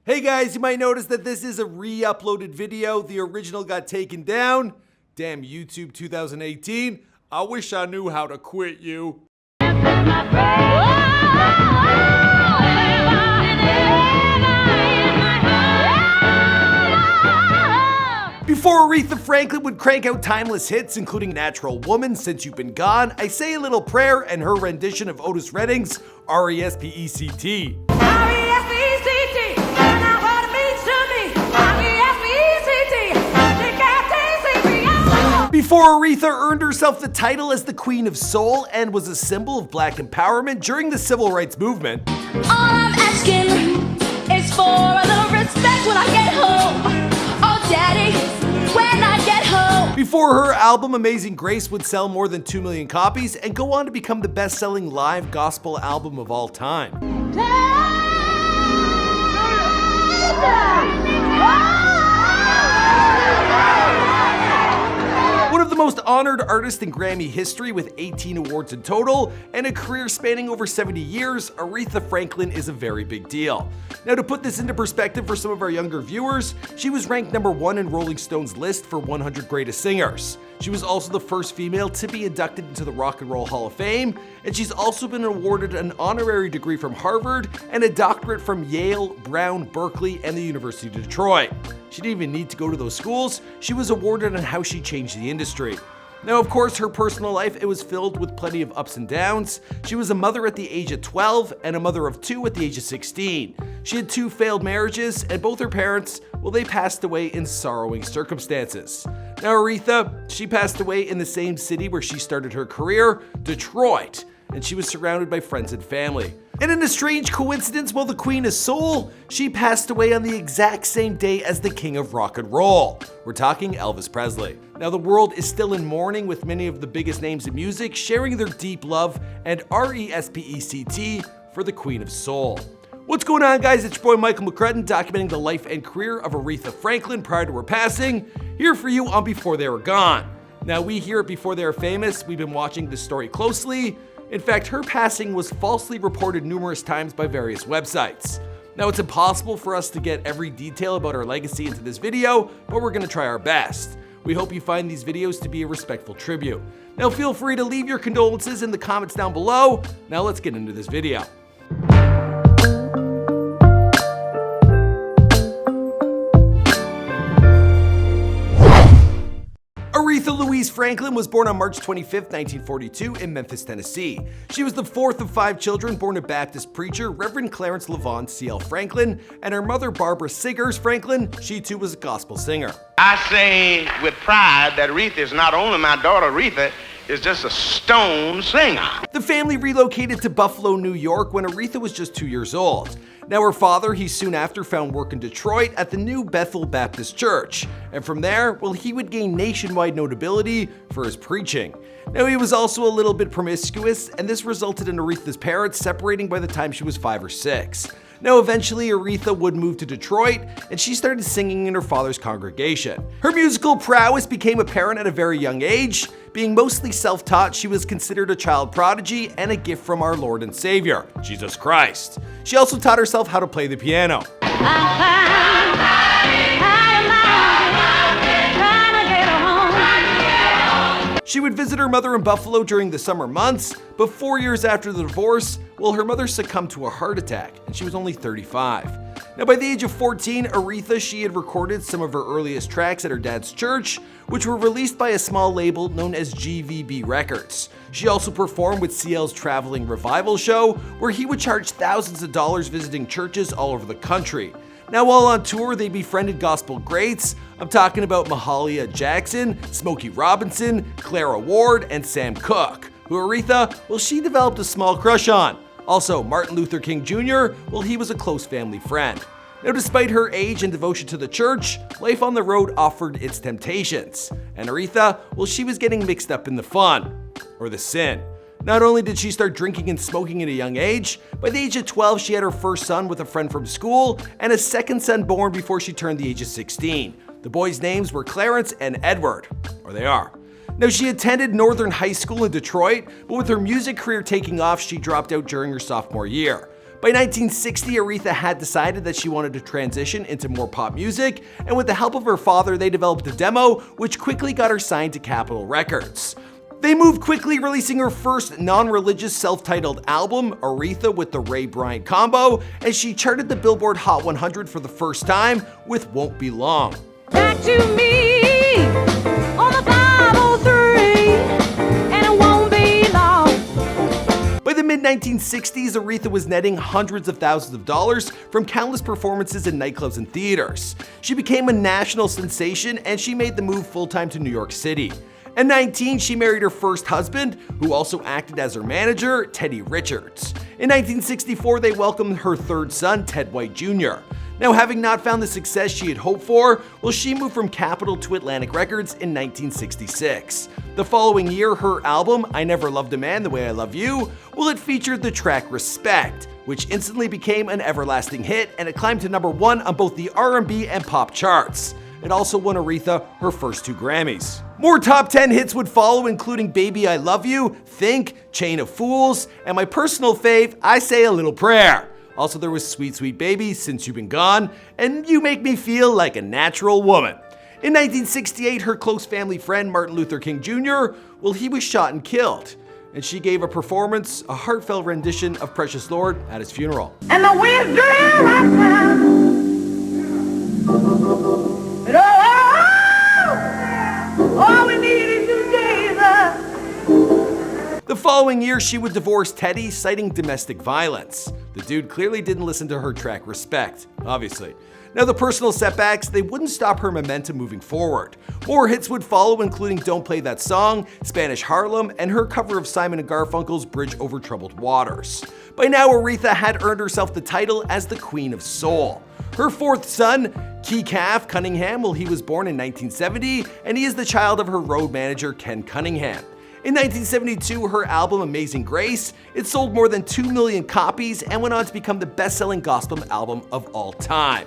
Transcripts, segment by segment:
Hey guys, you might notice that this is a re-uploaded video. The original got taken down. Damn YouTube 2018. I wish I knew how to quit you. Before Aretha Franklin would crank out timeless hits, including Natural Woman, Since You've Been Gone, I Say a Little Prayer, and her rendition of Otis Redding's R-E-S-P-E-C-T. Before Aretha earned herself the title as the Queen of Soul and was a symbol of black empowerment during the civil rights movement. All I'm asking is for a little respect when I get home. Oh daddy, when I get home. Before her album Amazing Grace would sell more than 2 million copies and go on to become the best-selling live gospel album of all time. One of the most honored artists in Grammy history with 18 awards in total and a career spanning over 70 years, Aretha Franklin is a very big deal. Now, to put this into perspective for some of our younger viewers, she was ranked #1 in Rolling Stone's list for 100 Greatest Singers. She was also the first female to be inducted into the Rock and Roll Hall of Fame, and she's also been awarded an honorary degree from Harvard and a doctorate from Yale, Brown, Berkeley, and the University of Detroit. She didn't even need to go to those schools. She was awarded on how she changed the industry. Now, of course, her personal life, it was filled with plenty of ups and downs. She was a mother at the age of 12 and a mother of 2 at the age of 16. She had 2 failed marriages, and both her parents, well, they passed away in sorrowing circumstances. Now, Aretha, she passed away in the same city where she started her career, Detroit, and she was surrounded by friends and family. And in a strange coincidence, while the Queen of Soul, she passed away on the exact same day as the King of Rock and Roll. We're talking Elvis Presley. Now, the world is still in mourning, with many of the biggest names in music sharing their deep love and R-E-S-P-E-C-T for the Queen of Soul. What's going on, guys? It's your boy Michael McCrudden, documenting the life and career of Aretha Franklin prior to her passing, here for you on Before They Were Gone. Now, we here at Before They Were Famous, we've been watching this story closely. In fact, her passing was falsely reported numerous times by various websites. Now, it's impossible for us to get every detail about her legacy into this video, but we're gonna try our best. We hope you find these videos to be a respectful tribute. Now, feel free to leave your condolences in the comments down below. Now, let's get into this video. Aretha Louise Franklin was born on March 25, 1942 in Memphis, Tennessee. She was the 4th of 5 children born to Baptist preacher Reverend Clarence LaVaughn C.L. Franklin, and her mother Barbara Siggers Franklin, she too was a gospel singer. I say with pride that Aretha is not only my daughter, Aretha is just a stone singer. The family relocated to Buffalo, New York when Aretha was just 2 years old. Now, her father, he soon after found work in Detroit at the New Bethel Baptist Church. And from there, well, he would gain nationwide notability for his preaching. Now, he was also a little bit promiscuous, and this resulted in Aretha's parents separating by the time she was 5 or 6. Now, eventually, Aretha would move to Detroit, and she started singing in her father's congregation. Her musical prowess became apparent at a very young age. Being mostly self-taught, she was considered a child prodigy and a gift from our Lord and Savior, Jesus Christ. She also taught herself how to play the piano. She would visit her mother in Buffalo during the summer months, but 4 years after the divorce, well, her mother succumbed to a heart attack, and she was only 35. Now, by the age of 14, Aretha, she had recorded some of her earliest tracks at her dad's church, which were released by a small label known as GVB Records. She also performed with CL's traveling revival show, where he would charge thousands of dollars visiting churches all over the country. Now, while on tour, they befriended gospel greats. I'm talking about Mahalia Jackson, Smokey Robinson, Clara Ward, and Sam Cooke, who Aretha, well, she developed a small crush on. Also, Martin Luther King Jr., well, he was a close family friend. Now, despite her age and devotion to the church, life on the road offered its temptations. And Aretha, well, she was getting mixed up in the fun, or the sin. Not only did she start drinking and smoking at a young age, by the age of 12 she had her first son with a friend from school, and a second son born before she turned the age of 16. The boys' names were Clarence and Edward, or they are. Now, she attended Northern High School in Detroit, but with her music career taking off, she dropped out during her sophomore year. By 1960, Aretha had decided that she wanted to transition into more pop music, and with the help of her father, they developed a demo, which quickly got her signed to Capitol Records. They moved quickly, releasing her first non-religious self-titled album, ARETHA with the Ray Bryant Combo, and she charted the Billboard Hot 100 for the first time with Won't Be Long. Back to me on the 503, and it won't be long. By the mid-1960s, Aretha was netting hundreds of thousands of dollars from countless performances in nightclubs and theaters. She became a national sensation, and she made the move full-time to New York City. At 19, she married her first husband, who also acted as her manager, Teddy Richards. In 1964, they welcomed her third son, Ted White Jr. Now, having not found the success she had hoped for, well, she moved from Capitol to Atlantic Records in 1966. The following year, her album, I Never Loved a Man the Way I Love You, well, it featured the track Respect, which instantly became an everlasting hit, and it climbed to #1 on both the R&B and pop charts. It also won Aretha her first 2 Grammys. More top 10 hits would follow, including Baby I Love You, Think, Chain of Fools, and my personal fave, I Say a Little Prayer. Also, there was Sweet Sweet Baby, Since You've Been Gone, and You Make Me Feel Like a Natural Woman. In 1968, her close family friend Martin Luther King Jr., well, he was shot and killed. And she gave a performance, a heartfelt rendition of Precious Lord at his funeral. And the wind's blowing right now. All we need is you, Jesus. The following year, she would divorce Teddy, citing domestic violence. The dude clearly didn't listen to her track Respect, obviously. Now, the personal setbacks, they wouldn't stop her momentum moving forward. More hits would follow, including Don't Play That Song, Spanish Harlem, and her cover of Simon & Garfunkel's Bridge Over Troubled Waters. By now, Aretha had earned herself the title as the Queen of Soul. Her fourth son, Key Calf Cunningham, well, he was born in 1970, and he is the child of her road manager, Ken Cunningham. In 1972, her album Amazing Grace, it sold more than 2 million copies and went on to become the best-selling gospel album of all time.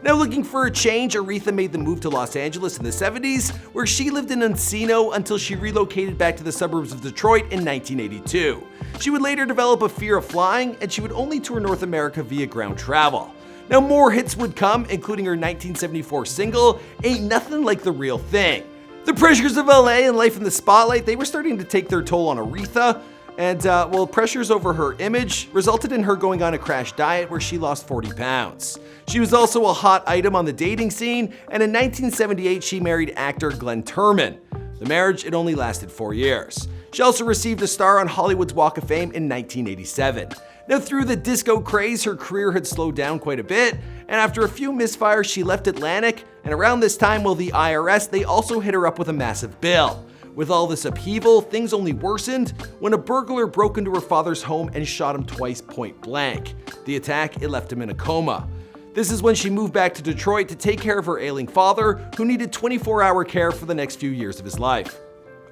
Now, looking for a change, Aretha made the move to Los Angeles in the 70s, where she lived in Encino until she relocated back to the suburbs of Detroit in 1982. She would later develop a fear of flying, and she would only tour North America via ground travel. Now, more hits would come, including her 1974 single, Ain't Nothing Like the Real Thing. The pressures of LA and life in the spotlight, they were starting to take their toll on Aretha, and pressures over her image resulted in her going on a crash diet where she lost 40 pounds. She was also a hot item on the dating scene, and in 1978 she married actor Glenn Turman. The marriage, it only lasted 4 years. She also received a star on Hollywood's Walk of Fame in 1987. Now, through the disco craze, her career had slowed down quite a bit, and after a few misfires, she left Atlantic, and around this time, well, the IRS, they also hit her up with a massive bill. With all this upheaval, things only worsened when a burglar broke into her father's home and shot him twice point blank. The attack, it left him in a coma. This is when she moved back to Detroit to take care of her ailing father, who needed 24-hour care for the next few years of his life.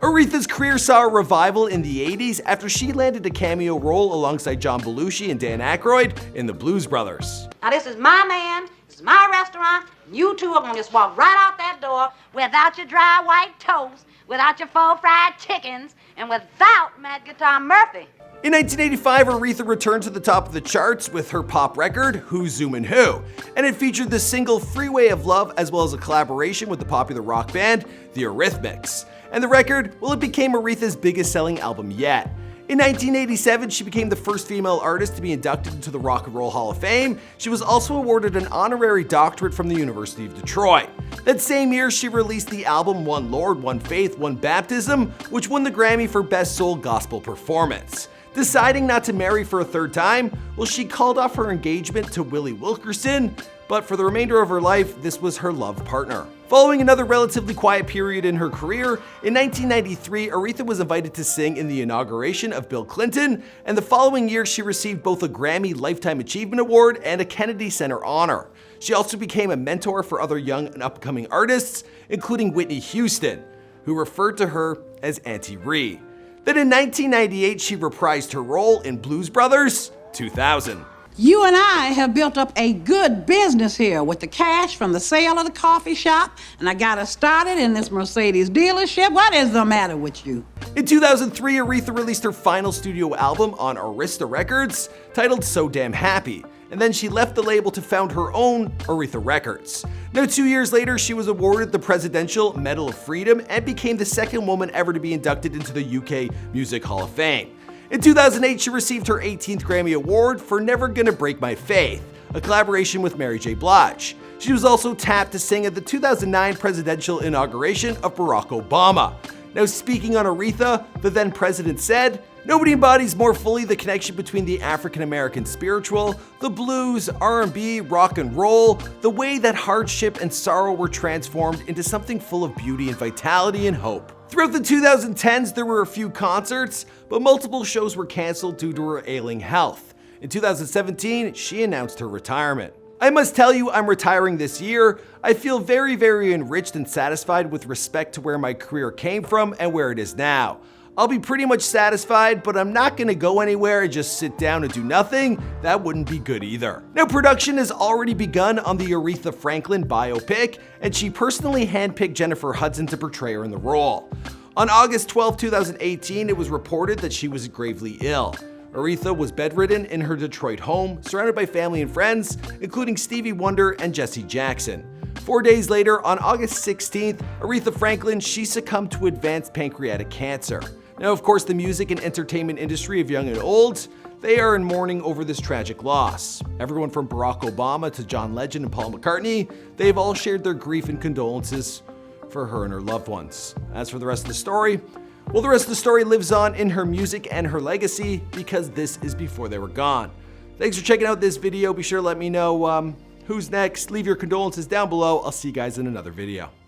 Aretha's career saw a revival in the 80s after she landed a cameo role alongside John Belushi and Dan Aykroyd in The Blues Brothers. Now this is my man, this is my restaurant, and you two are gonna just walk right out that door without your dry white toast, without your 4 fried chickens, and without Mad Guitar Murphy. In 1985, Aretha returned to the top of the charts with her pop record, Who's Zoomin' Who, and it featured the single Freeway of Love as well as a collaboration with the popular rock band, The Eurythmics. And the record, well, it became Aretha's biggest selling album yet. In 1987, she became the first female artist to be inducted into the Rock and Roll Hall of Fame. She was also awarded an honorary doctorate from the University of Detroit. That same year, she released the album One Lord, One Faith, One Baptism, which won the Grammy for Best Soul Gospel Performance. Deciding not to marry for a third time, well, she called off her engagement to Willie Wilkerson, but for the remainder of her life, this was her love partner. Following another relatively quiet period in her career, in 1993, Aretha was invited to sing in the inauguration of Bill Clinton, and the following year she received both a Grammy Lifetime Achievement Award and a Kennedy Center honor. She also became a mentor for other young and upcoming artists, including Whitney Houston, who referred to her as Auntie Ree. Then in 1998, she reprised her role in Blues Brothers 2000. You and I have built up a good business here with the cash from the sale of the coffee shop, and I got us started in this Mercedes dealership. What is the matter with you? In 2003, Aretha released her final studio album on ARETHA Records, titled So Damn Happy, and then she left the label to found her own ARETHA Records. Now 2 years later, she was awarded the Presidential Medal of Freedom and became the second woman ever to be inducted into the UK Music Hall of Fame. In 2008, she received her 18th Grammy Award for Never Gonna Break My Faith, a collaboration with Mary J. Blige. She was also tapped to sing at the 2009 presidential inauguration of Barack Obama. Now, speaking on Aretha, the then president said, "Nobody embodies more fully the connection between the African-American spiritual, the blues, R&B, rock and roll, the way that hardship and sorrow were transformed into something full of beauty and vitality and hope." Throughout the 2010s, there were a few concerts, but multiple shows were canceled due to her ailing health. In 2017, she announced her retirement. "I must tell you, I'm retiring this year. I feel very, very enriched and satisfied with respect to where my career came from and where it is now. I'll be pretty much satisfied, but I'm not gonna go anywhere and just sit down and do nothing. That wouldn't be good either." Now, production has already begun on the Aretha Franklin biopic, and she personally handpicked Jennifer Hudson to portray her in the role. On August 12, 2018, it was reported that she was gravely ill. Aretha was bedridden in her Detroit home, surrounded by family and friends, including Stevie Wonder and Jesse Jackson. 4 days later, on August 16th, Aretha Franklin, she succumbed to advanced pancreatic cancer. Now, of course, the music and entertainment industry of young and old, they are in mourning over this tragic loss. Everyone from Barack Obama to John Legend and Paul McCartney, they have all shared their grief and condolences for her and her loved ones. As for the rest of the story, well, the rest of the story lives on in her music and her legacy, because this is before they were gone. Thanks for checking out this video. Be sure to let me know who's next. Leave your condolences down below. I'll see you guys in another video.